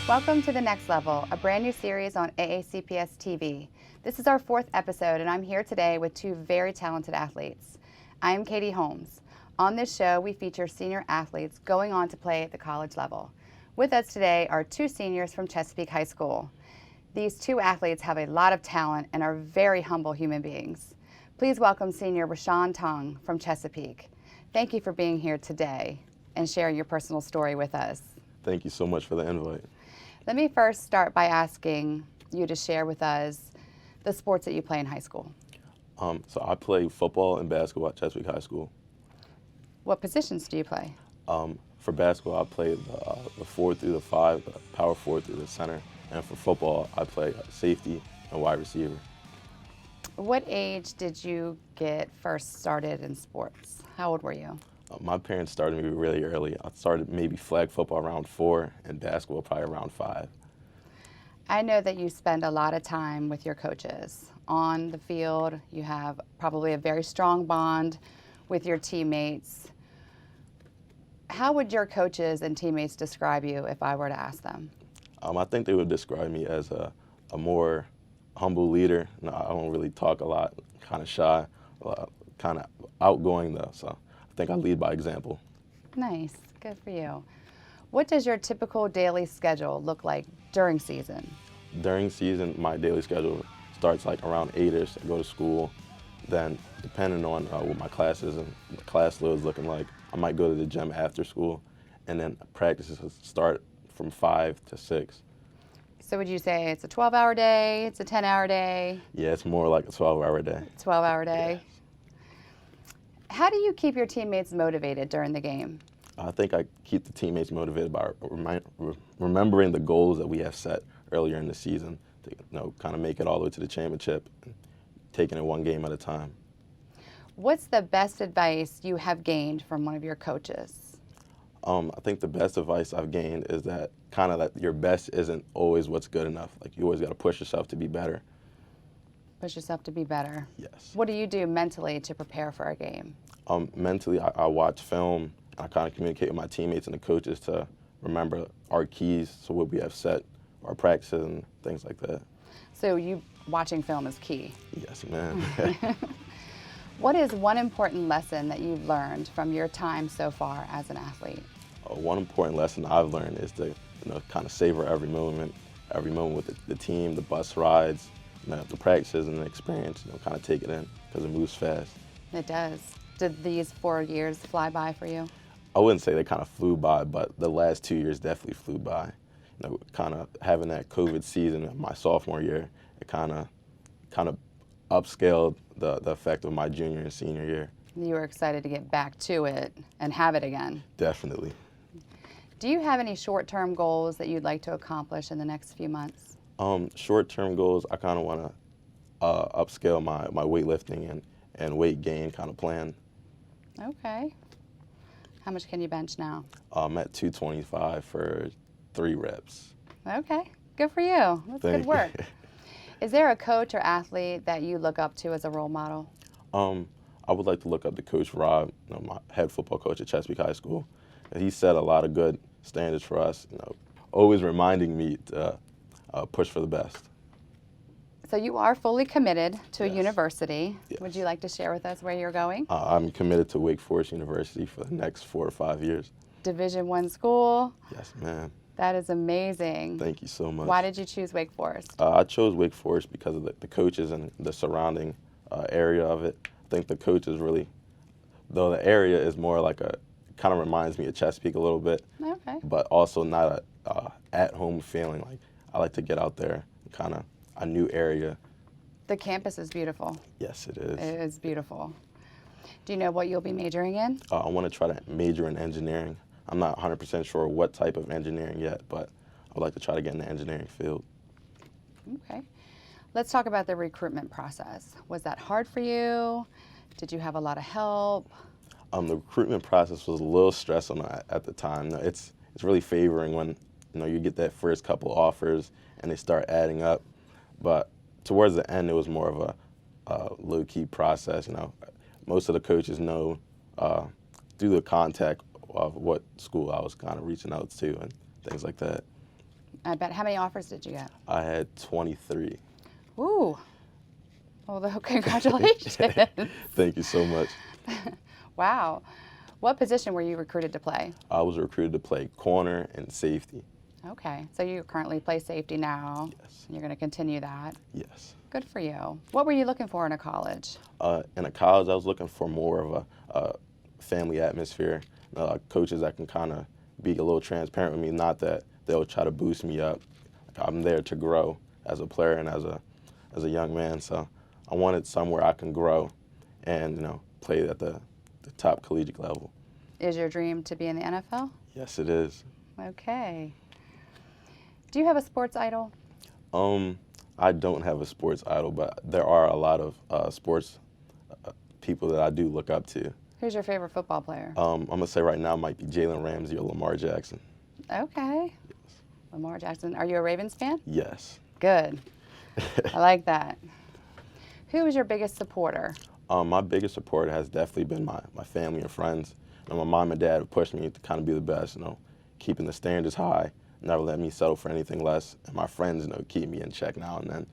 Welcome to The Next Level, a brand new series on AACPS TV. This is our 4th episode, and I'm here today with 2 very talented athletes. I'm Katie Holmes. On this show, we feature senior athletes going on to play at the college level. With us today are 2 seniors from Chesapeake High School. These 2 athletes have a lot of talent and are very humble human beings. Please welcome senior Raushaun from Chesapeake. Thank you for being here today and sharing your personal story with us. Thank you so much for the invite. Let me first start by asking you to share with us the sports that you play in high school. So I play football and basketball at Chesapeake High School. What positions do you play? For basketball, I play the 4 through the 5, the power 4 through the center. And for football, I play safety and wide receiver. What age did you get first started in sports? How old were you? My parents started me really early. I started maybe flag football around 4 and basketball probably around 5. I know that you spend a lot of time with your coaches. On the field, you have probably a very strong bond with your teammates. How would your coaches and teammates describe you if I were to ask them? I think they would describe me as a more humble leader. No, I don't really talk a lot, kind of shy, kind of outgoing though, so I think I lead by example. Nice, good for you. What does your typical daily schedule look like during season? During season, my daily schedule starts like around 8ish. I go to school. Then, depending on what my classes and the class load is looking like, I might go to the gym after school, and then practices start from 5 to 6. So would you say it's a 12-hour day, it's a 10-hour day? Yeah, it's more like a 12-hour day. 12-hour day. Yeah. How do you keep your teammates motivated during the game? I think I keep the teammates motivated by remembering the goals that we have set earlier in the season to kind of make it all the way to the championship, and taking it one game at a time. What's the best advice you have gained from one of your coaches? I think the best advice I've gained is that your best isn't always what's good enough. Like, you always got to push yourself to be better. Push yourself to be better. Yes. What do you do mentally to prepare for a game? Mentally, I watch film. I kind of communicate with my teammates and the coaches to remember our keys, so what we have set, our practices and things like that. So watching film is key. Yes, ma'am. What is one important lesson that you've learned from your time so far as an athlete? One important lesson I've learned is to kind of savor every moment with the team, the bus rides, the practices and the experience. Kind of take it in because it moves fast. It does. Did these 4 years fly by for you? I wouldn't say they kind of flew by, but the last 2 years definitely flew by. Kind of having that COVID season in my sophomore year, it kind of upscaled the effect of my junior and senior year. You were excited to get back to it and have it again. Definitely. Do you have any short-term goals that you'd like to accomplish in the next few months? Short-term goals, I kind of want to upscale my weightlifting and weight gain kind of plan. Okay. How much can you bench now? I'm at 225 for 3 reps. Okay, good for you. That's Thank good work. you. Is there a coach or athlete that you look up to as a role model? I would like to look up to Coach Rob, my head football coach at Chesapeake High School. And he set a lot of good standards for us, always reminding me to push for the best. So you are fully committed to a Yes. university. Yes. Would you like to share with us where you're going? I'm committed to Wake Forest University for the next 4 to 5 years. Division I school. Yes, ma'am. That is amazing. Thank you so much. Why did you choose Wake Forest? I chose Wake Forest because of the coaches and the surrounding area of it. I think the coaches really, though the area is more like kind of reminds me of Chesapeake a little bit, Okay. but also not a at-home feeling. Like, I like to get out there, kind of a new area. The campus is beautiful. Yes, it is. It is beautiful. Do you know what you'll be majoring in? I want to try to major in engineering. I'm not 100% sure what type of engineering yet, but I would like to try to get in the engineering field. Okay. Let's talk about the recruitment process. Was that hard for you? Did you have a lot of help? The recruitment process was a little stressful at the time. It's really favoring when you get that first couple offers and they start adding up. But towards the end, it was more of a low-key process. Most of the coaches know through the contact of what school I was kind of reaching out to and things like that. I bet. How many offers did you get? I had 23. Ooh. Well, congratulations. Thank you so much. Wow. What position were you recruited to play? I was recruited to play corner and safety. Okay. So you currently play safety now. Yes. And you're going to continue that. Yes. Good for you. What were you looking for in a college? In a college, I was looking for more of a family atmosphere. Coaches that can kind of be a little transparent with me, not that they'll try to boost me up. I'm there to grow as a player and as a young man, so I wanted somewhere I can grow and play at the top collegiate level. Is your dream to be in the NFL? Yes, it is. Okay. Do you have a sports idol? I don't have a sports idol, but there are a lot of sports people that I do look up to. Who's your favorite football player? I'm going to say right now it might be Jalen Ramsey or Lamar Jackson. Okay. Yes. Lamar Jackson. Are you a Ravens fan? Yes. Good. I like that. Who is your biggest supporter? My biggest supporter has definitely been my family and friends. My mom and dad have pushed me to kind of be the best, keeping the standards high, never let me settle for anything less. And my friends, keep me in check now and then.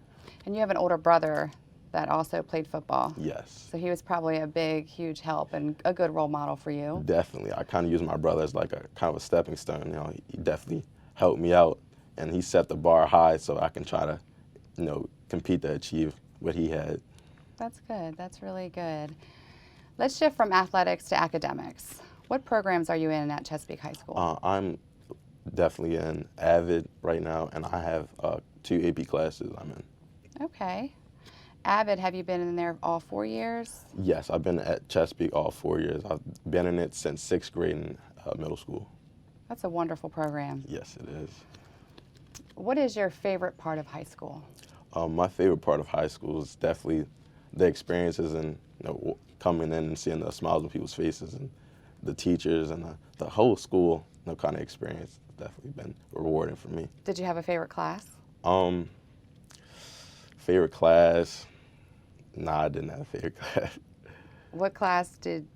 And you have an older brother that also played football. Yes. So he was probably a big, huge help and a good role model for you. Definitely. I kind of use my brother as like a kind of a stepping stone. He definitely helped me out, and he set the bar high so I can try to, compete to achieve what he had. That's good. That's really good. Let's shift from athletics to academics. What programs are you in at Chesapeake High School? I'm definitely in AVID right now, and I have 2 AP classes I'm in. Okay. AVID, have you been in there all 4 years? Yes, I've been at Chesapeake all 4 years. I've been in it since 6th grade in middle school. That's a wonderful program. Yes, it is. What is your favorite part of high school? My favorite part of high school is definitely the experiences and coming in and seeing the smiles on people's faces and the teachers and the whole school kind of experience. It's definitely been rewarding for me. Did you have a favorite class? Favorite class? Nah, I didn't have a favorite class. What class did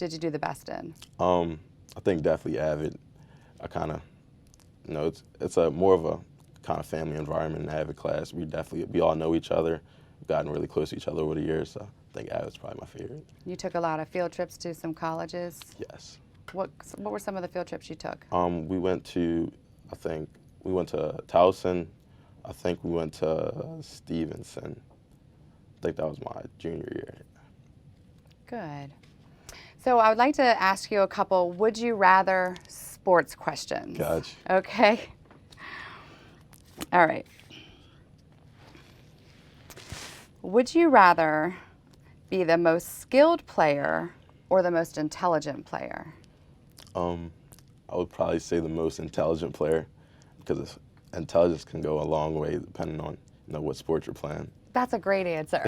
you do the best in? I think definitely AVID. I kind of, it's a more of a kind of family environment in AVID class. We all know each other. We've gotten really close to each other over the years, so I think AVID's probably my favorite. You took a lot of field trips to some colleges? Yes. What were some of the field trips you took? We went to Towson. I think we went to Stevenson. I think that was my junior year. Good. So I would like to ask you a couple would you rather sports questions. Gotcha. Okay. All right. Would you rather be the most skilled player or the most intelligent player? I would probably say the most intelligent player, because intelligence can go a long way depending on what sport you're playing. That's a great answer.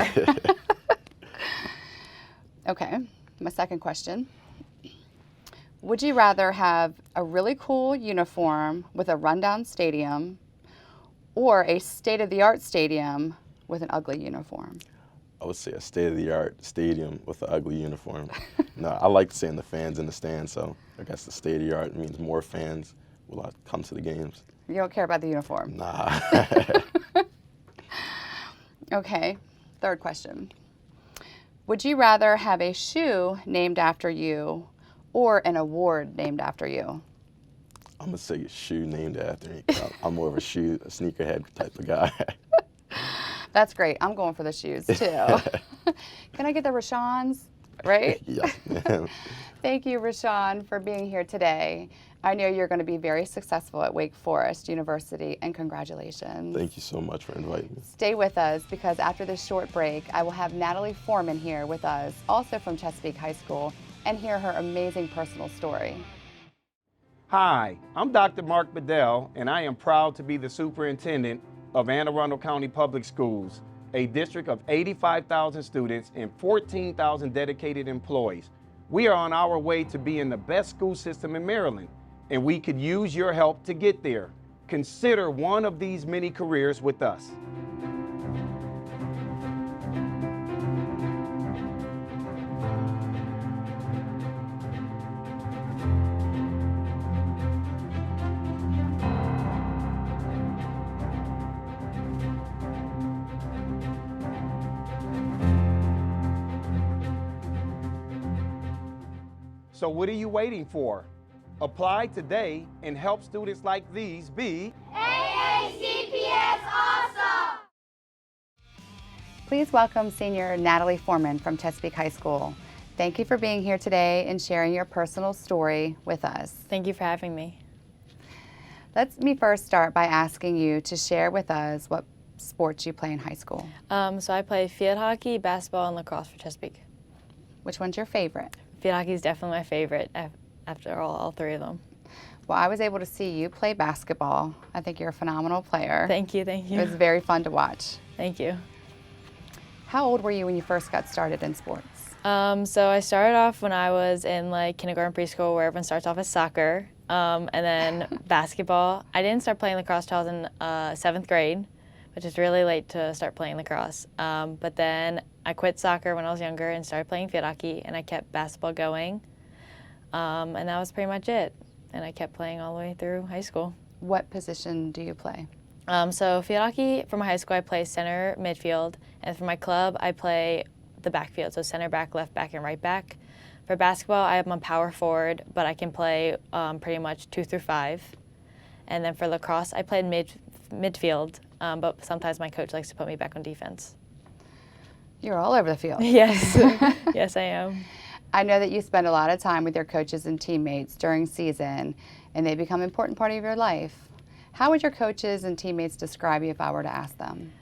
Okay, my second question. Would you rather have a really cool uniform with a rundown stadium or a state-of-the-art stadium with an ugly uniform? I would say a state-of-the-art stadium with an ugly uniform. No, I like seeing the fans in the stands, so I guess the state-of-the-art means more fans will come to the games. You don't care about the uniform? Nah. Okay, third question. Would you rather have a shoe named after you or an award named after you? I'm going to say a shoe named after me. I'm more of a sneakerhead type of guy. That's great. I'm going for the shoes, too. Can I get the Raushaun's, right? Yes, ma'am. Thank you, Raushaun, for being here today. I know you're going to be very successful at Wake Forest University, and congratulations. Thank you so much for inviting me. Stay with us, because after this short break, I will have Natalie Forman here with us, also from Chesapeake High School, and hear her amazing personal story. Hi, I'm Dr. Mark Bedell, and I am proud to be the superintendent of Anne Arundel County Public Schools, a district of 85,000 students and 14,000 dedicated employees. We are on our way to being the best school system in Maryland, and we could use your help to get there. Consider one of these many careers with us. So what are you waiting for? Apply today and help students like these be AACPS Awesome! Please welcome senior Natalie Forman from Chesapeake High School. Thank you for being here today and sharing your personal story with us. Thank you for having me. Let me first start by asking you to share with us what sports you play in high school. So I play field hockey, basketball, and lacrosse for Chesapeake. Which one's your favorite? Field hockey is definitely my favorite after all three of them. Well, I was able to see you play basketball. I think you're a phenomenal player. Thank you, thank you. It was very fun to watch. Thank you. How old were you when you first got started in sports? So I started off when I was in like kindergarten, preschool, where everyone starts off as soccer, and then basketball. I didn't start playing lacrosse until I was in 7th grade, which is really late to start playing lacrosse. But then I quit soccer when I was younger and started playing field hockey, and I kept basketball going, and that was pretty much it. And I kept playing all the way through high school. What position do you play? So field hockey, for my high school, I play center, midfield, and for my club, I play the backfield, so center back, left back, and right back. For basketball, I am a power forward, but I can play pretty much 2 through 5. And then for lacrosse, I played midfield, but sometimes my coach likes to put me back on defense. You're all over the field. Yes, yes I am. I know that you spend a lot of time with your coaches and teammates during season, and they become an important part of your life. How would your coaches and teammates describe you if I were to ask them?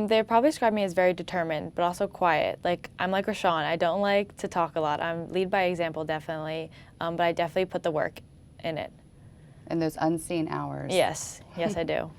They'd probably describe me as very determined, but also quiet. I'm like Raushaun. I don't like to talk a lot. I'm lead by example, definitely, but I definitely put the work in it. In those unseen hours? Yes, yes I do.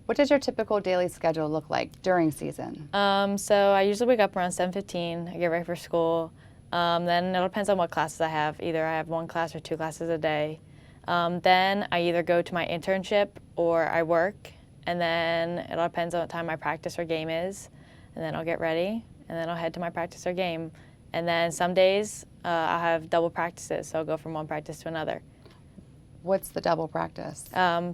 What does your typical daily schedule look like during season? So I usually wake up around 7:15. I get ready for school. Then it depends on what classes I have. Either I have 1 class or 2 classes a day. Then I either go to my internship or I work. And then it all depends on what time my practice or game is. And then I'll get ready, and then I'll head to my practice or game. And then some days I'll have double practices, so I'll go from one practice to another. What's the double practice?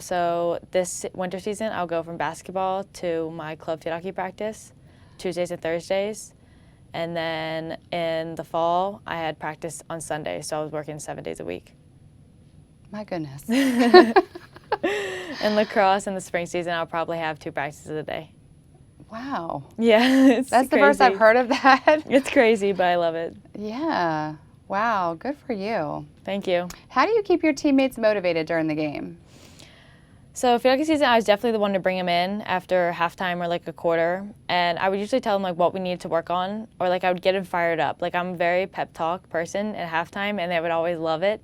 So this winter season, I'll go from basketball to my club field hockey practice, Tuesdays and Thursdays. And then in the fall, I had practice on Sundays, so I was working 7 days a week. My goodness. In lacrosse in the spring season, I'll probably have 2 practices a day. Wow. Yeah, it's That's the crazy. first I've heard of that. It's crazy, but I love it. Yeah. Wow, good for you. Thank you. How do you keep your teammates motivated during the game? So field hockey season, I was definitely the one to bring them in after halftime or like a quarter, and I would usually tell them like what we needed to work on, or like I would get them fired up. Like I'm a very pep talk person at halftime, and they would always love it.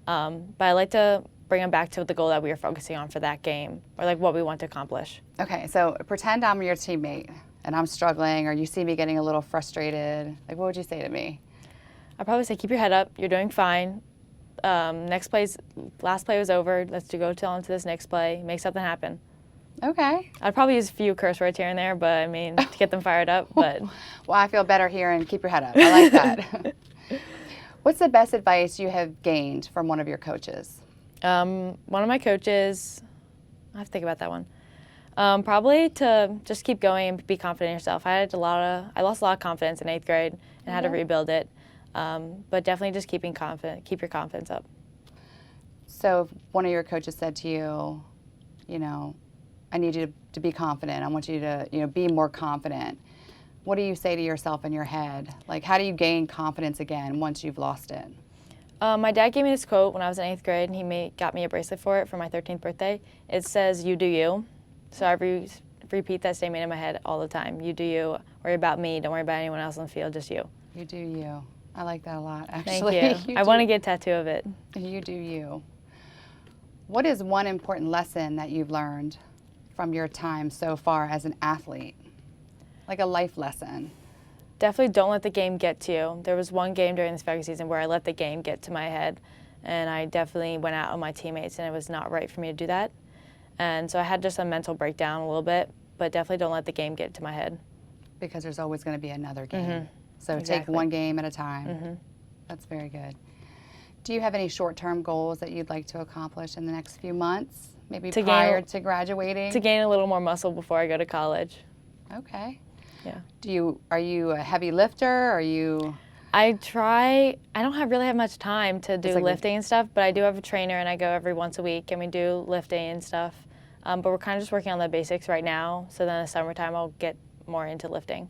But I like to bring them back to the goal that we were focusing on for that game, or like what we want to accomplish. Okay, so pretend I'm your teammate and I'm struggling, or you see me getting a little frustrated. Like, what would you say to me? I'd probably say, keep your head up, you're doing fine. Last play was over, let's go on to this next play, make something happen. Okay. I'd probably use a few curse words here and there, but I mean, to get them fired up, but. Well, I feel better here, and keep your head up. I like that. What's the best advice you have gained from one of your coaches? One of my coaches, I have to think about that one. Probably to just keep going and be confident in yourself. I lost a lot of confidence in 8th grade and had to rebuild it. But definitely just keep your confidence up. So if one of your coaches said to you, I need you to be confident. I want you to, be more confident. What do you say to yourself in your head? Like, how do you gain confidence again once you've lost it? My dad gave me this quote when I was in 8th grade, and he got me a bracelet for it for my 13th birthday. It says, "You do you." So I repeat that statement in my head all the time. You do you. Worry about me. Don't worry about anyone else on the field, just you. You do you. I like that a lot, actually. Thank you. I want to get a tattoo of it. You do you. What is one important lesson that you've learned from your time so far as an athlete? Like a life lesson. Definitely don't let the game get to you. There was one game during this rugby season where I let the game get to my head, and I definitely went out on my teammates, and it was not right for me to do that. And so I had just a mental breakdown a little bit, but definitely don't let the game get to my head. Because there's always going to be another game. Mm-hmm. So Exactly. take one game at a time. Mm-hmm. That's very good. Do you have any short-term goals that you'd like to accomplish in the next few months? Maybe prior to graduating? To gain a little more muscle before I go to college. Okay. Yeah. Are you a heavy lifter? Are you? I try. I don't really have much time to do like lifting and stuff, but I do have a trainer, and I go every once a week, and we do lifting and stuff. But we're kind of just working on the basics right now, so then in the summertime I'll get more into lifting.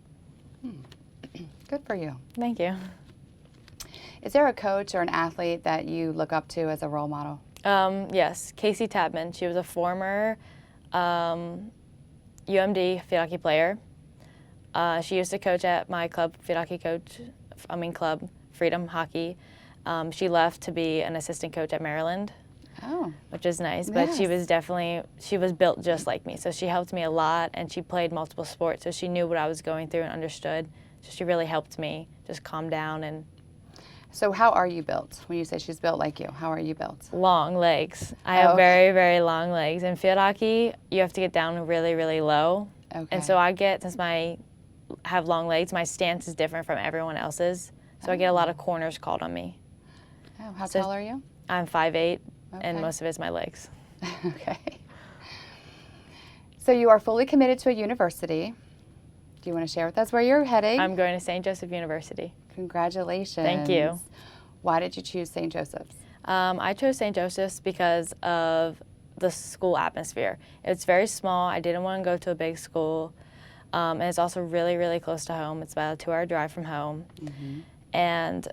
Good for you. Thank you. Is there a coach or an athlete that you look up to as a role model? Yes, Casey Tapman. She was a former UMD field hockey player. She used to coach at my club, club, Freedom Hockey. She left to be an assistant coach at Maryland, which is nice. But Yes. she was built just like me. So she helped me a lot, and she played multiple sports. So she knew what I was going through and understood. So she really helped me just calm down. And So how are you built? When you say she's built like you, how are you built? long legs. I have very, very long legs. In field hockey, you have to get down really, really low. Okay. And so since I have long legs, my stance is different from everyone else's. So I get a lot of corners called on me. Oh, how So- tall are you? I'm 5'8", Okay. and most of it's my legs. Okay. So you are fully committed to a university. Do you want to share with us where you're heading? I'm going to St. Joseph University. Congratulations. Thank you. Why did you choose St. Joseph's? I chose St. Joseph's because of the school atmosphere. It's very small. I didn't want to go to a big school. And it's also really, really close to home. It's about a 2-hour drive from home. And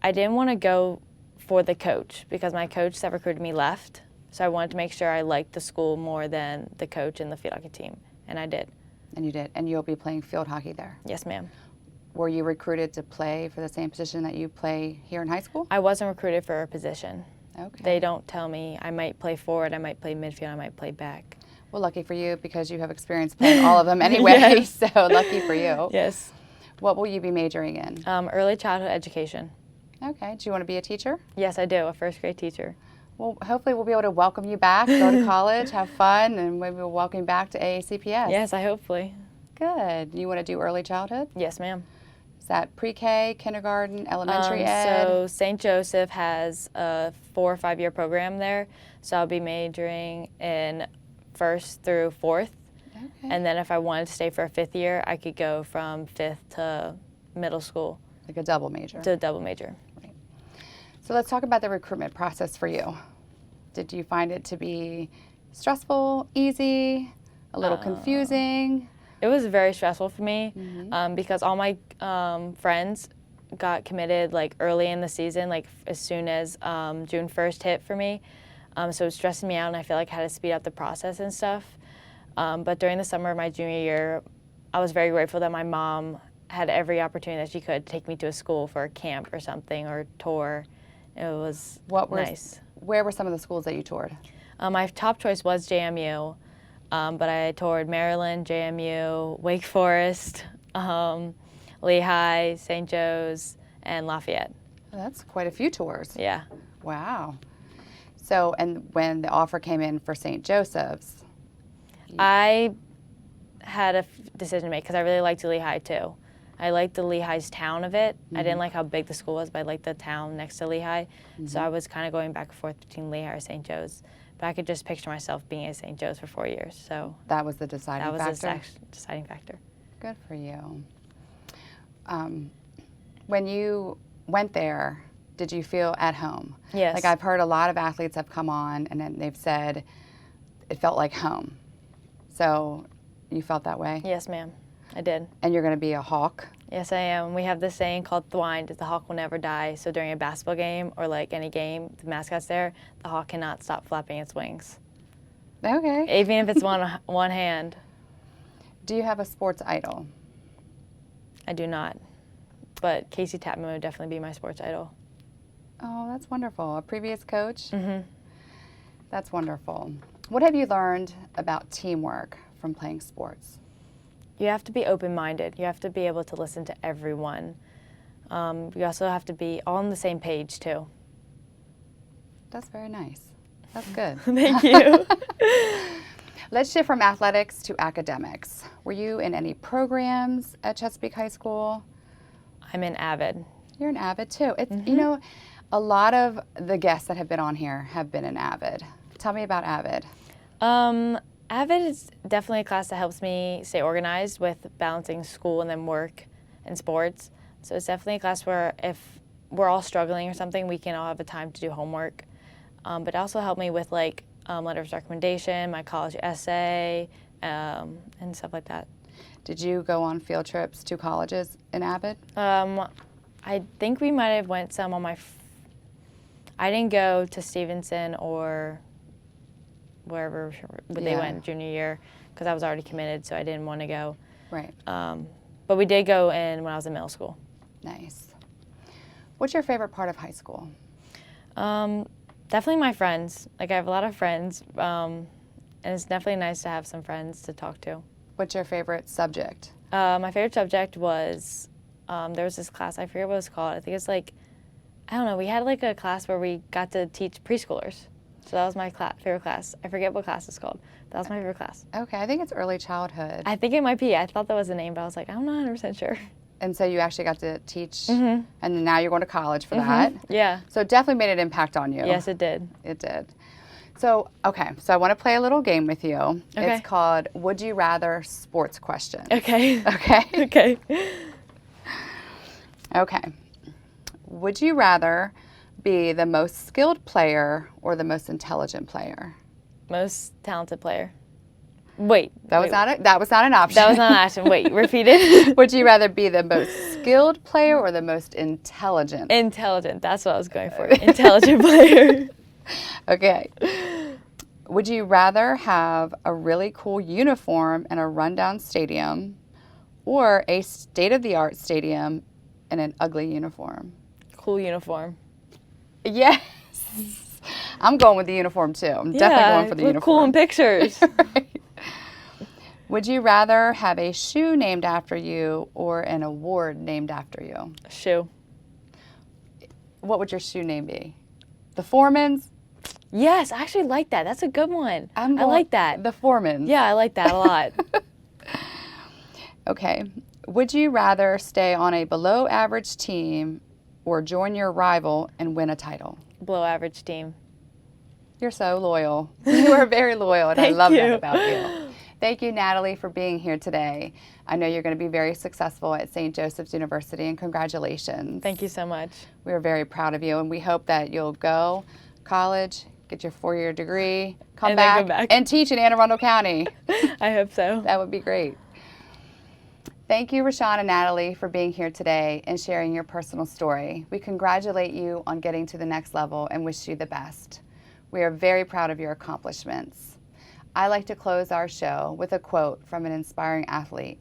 I didn't want to go for the coach because my coach that recruited me left. So I wanted to make sure I liked the school more than the coach and the field hockey team. And I did. And you did. And you'll be playing field hockey there. Yes, ma'am. Were you recruited to play for the same position that you play here in high school? I wasn't recruited for a position. Okay. They don't tell me. I might play forward, I might play midfield, I might play back. Well, lucky for you because you have experience playing all of them anyway. Yes. So lucky for you. Yes. What will you be majoring in? Early childhood education. Okay. Do you want to be a teacher? Yes, I do. A first grade teacher. Well, hopefully we'll be able to welcome you back, go to college, have fun, and maybe we'll welcome you back to AACPS. Yes, I hopefully. Good. You want to do early childhood? Yes, ma'am. Is that pre-K, kindergarten, elementary ed? So St. Joseph has a 4 or 5 year program there. So I'll be majoring in 1st through 4th. Okay. And then if I wanted to stay for a 5th year, I could go from 5th to middle school Like a double major. to a double major. So let's talk about the recruitment process for you. Did you find it to be stressful, easy, a little confusing? It was very stressful for me because all my friends got committed like early in the season, like as soon as June 1st hit for me. So it was stressing me out, and I feel like I had to speed up the process and stuff. But during the summer of my junior year, I was very grateful that my mom had every opportunity that she could take me to a school for a camp or something or a tour. It was nice. Where were some of the schools that you toured? My top choice was JMU, but I toured Maryland, JMU, Wake Forest, Lehigh, St. Joe's, and Lafayette. Oh, that's quite a few tours. Yeah. Wow. So, and when the offer came in for St. Joseph's, I had a decision to make because I really liked Lehigh too. I liked the Lehigh's town of it. I didn't like how big the school was, but I liked the town next to Lehigh. So I was kind of going back and forth between Lehigh or St. Joe's. But I could just picture myself being at St. Joe's for 4 years. So that was the deciding that was factor? the deciding factor. Good for you. When you went there, did you feel at home? Yes. Like I've heard a lot of athletes have come on and then they've said it felt like home. So you felt that way? Yes, ma'am. I did. And you're going to be a Hawk? Yes, I am. We have this saying called "Thwind," the hawk will never die. So during a basketball game or like any game, the mascot's there, the hawk cannot stop flapping its wings. Okay. Even if it's one hand. Do you have a sports idol? I do not. But Casey Tapman would definitely be my sports idol. Oh, that's wonderful. A previous coach? Mm-hmm. That's wonderful. What have you learned about teamwork from playing sports? You have to be open-minded. You have to be able to listen to everyone. You also have to be all on the same page, too. That's very nice. That's good. Thank you. Let's shift from athletics to academics. Were you in any programs at Chesapeake High School? I'm in AVID. You're an AVID, too. It's You know, a lot of the guests that have been on here have been in AVID. Tell me about AVID. AVID is definitely a class that helps me stay organized with balancing school and then work and sports. So it's definitely a class where if we're all struggling or something, we can all have a time to do homework. But it also helped me with like letters of recommendation, my college essay, and stuff like that. Did you go on field trips to colleges in Avid? I think we might have went some on I didn't go to Stevenson or wherever they went junior year because I was already committed, so I didn't want to go. Right. But we did go in when I was in middle school. Nice. What's your favorite part of high school? Definitely my friends. Like I have a lot of friends, and it's definitely nice to have some friends to talk to. What's your favorite subject? My favorite subject was, there was this class, I forget what it was called. I think it's like, I don't know, we had like a class where we got to teach preschoolers. So that was my favorite class. I forget what class it's called. That was my favorite class. Okay, I think it's early childhood. I think it might be. I thought that was the name, but I was like, I'm not 100% sure. And so you actually got to teach, and now you're going to college for that. Yeah. So it definitely made an impact on you. Yes, it did. It did. So, okay, so I want to play a little game with you. Okay. It's called Would You Rather Sports Question. Okay. Okay? Okay. Okay. Would you rather be the most skilled player or the most intelligent player? Most talented player. Wait. That was not an option. That was not an option. Wait, repeat it. Would you rather be the most skilled player or the most intelligent? Intelligent. That's what I was going for. Intelligent player. Okay. Would you rather have a really cool uniform in a rundown stadium or a state-of-the-art stadium in an ugly uniform? Cool uniform. Yes. I'm going with the uniform too. I'm definitely going for the look uniform. cool in pictures. Right. Would you rather have a shoe named after you or an award named after you? Shoe. What would your shoe name be? The Forman's? Yes, I actually like that. That's a good one. I going like that. The Forman's. Yeah, I like that a lot. Okay. Would you rather stay on a below average team or join your rival and win a title? Below average team. You're so loyal. You are very loyal, and I Thank love you. that about you. Thank you, Natalie, for being here today. I know you're going to be very successful at St. Joseph's University, and congratulations. Thank you so much. We are very proud of you, and we hope that you'll go college, get your 4-year degree, come And then back, come back. and teach in Anne Arundel County. I hope so. That would be great. Thank you, Raushaun and Natalie, for being here today and sharing your personal story. We congratulate you on getting to the next level and wish you the best. We are very proud of your accomplishments. I like to close our show with a quote from an inspiring athlete.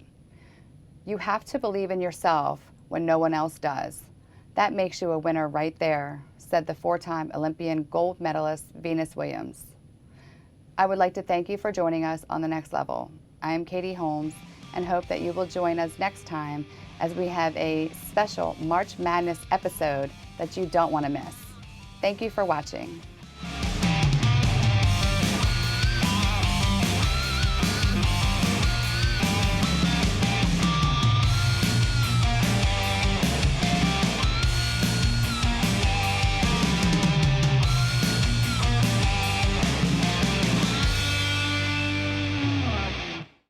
You have to believe in yourself when no one else does. That makes you a winner right there, said the 4-time Olympian gold medalist Venus Williams. I would like to thank you for joining us on The Next Level. I am Katie Holmes and hope that you will join us next time as we have a special March Madness episode that you don't want to miss. Thank you for watching.